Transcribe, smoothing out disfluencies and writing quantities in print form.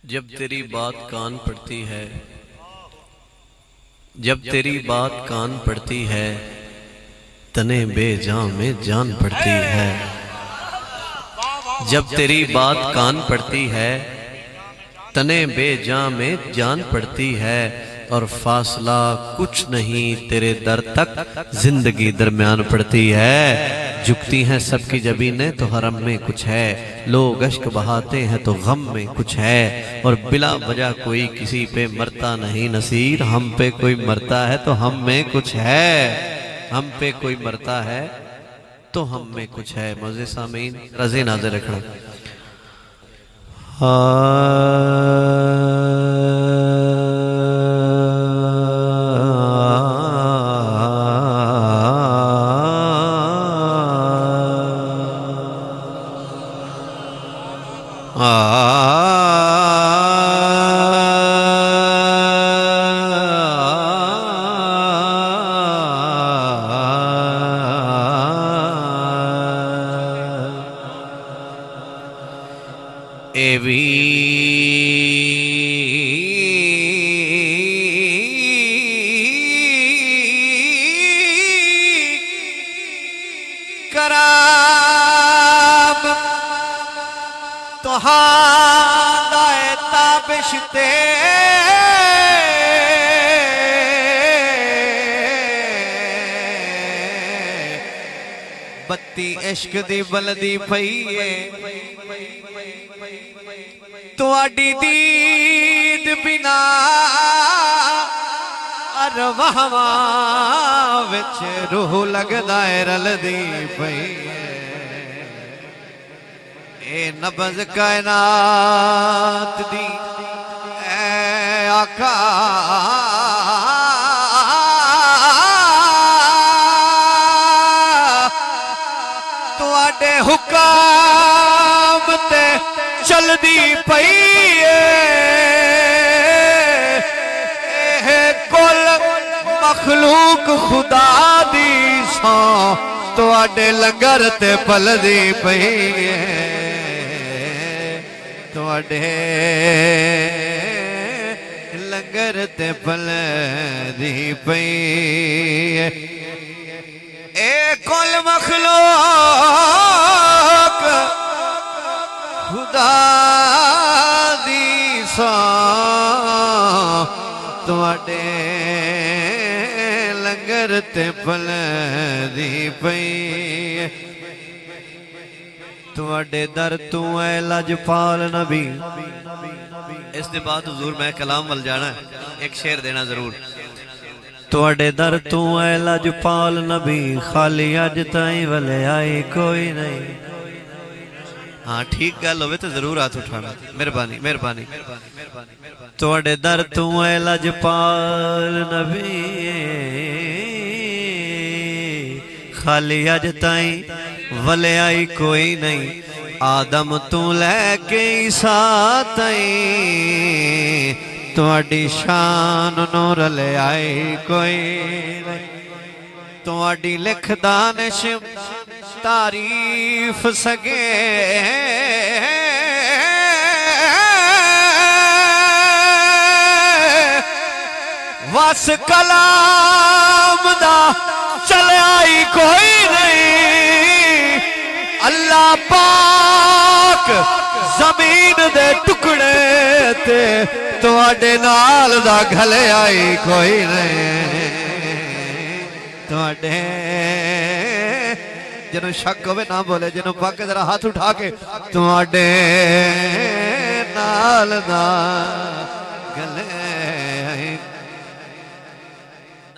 जब तेरी बात कान पड़ती है, जब तेरी बात कान पड़ती है, तने बेजां में जान पड़ती है। जब तेरी बात कान पड़ती है, तने बेजां में जान पड़ती है। और फासला कुछ नहीं तेरे दर तक जिंदगी दरमियान पड़ती है। झुकती हैं सबकी जबीनें तो हरम में कुछ है, लोग अश्क बहाते हैं तो गम में कुछ है। और बिला वजह कोई किसी पे मरता नहीं नसीर, हम पे कोई मरता है तो हम में कुछ है। हम पे कोई मरता है तो हम में कुछ है। मौज़े सामीन रज़े नाज़िर रखना। एवी कराम तुहांदा ताबिश ते बत्ती इश्क दी बलदी पई है। तुहाडी दीद बिना अरवाहवां विच रूह लगदा है रलदी पई है। ए नब्ज़ कायनात दी ऐ आका तुहाडे हुक्म ते चलदी पई है। कुल मखलूक खुदा दी सौ तुहाडे लंगर ते पलदी पई है। तुहाडे लंगर ते पलदी पई है। ए कुल मखलूक खुदा दी सा तुहाडे लंगर ते पलदी पई है। तुहाडे दर तू ऐ लजपाल नबी। इस दे बाद हुजूर मैं कलाम वल जाना है, एक शेर देना जरूर। तुहाडे दर तू ऐ लजपाल नबी, खाली अज ताईं वले आई कोई नहीं। हाँ ठीक गल होवे तो जरूर हाथ उठाना। मेहरबानी मेहरबानी। तुहाडे दर तू ऐ लजपाल नबी, खाली अज ताईं वले आई कोई नहीं। आदम तू लैके ईसा ताईं तुहाडी शान नू रले आई कोई नहीं। तुहाडी लिख दानिश तारीफ सके, वस कलाम दा चल आई कोई नहीं। अल्लाह पाक जमीन दे टुकड़े ते तुहाडे नाल दा घले आई कोई नहीं। तुहाडे जिन्हों शक होवे ना बोले, जिन्हों पक जरा हाथ उठा के तुहाडे नाल दा गले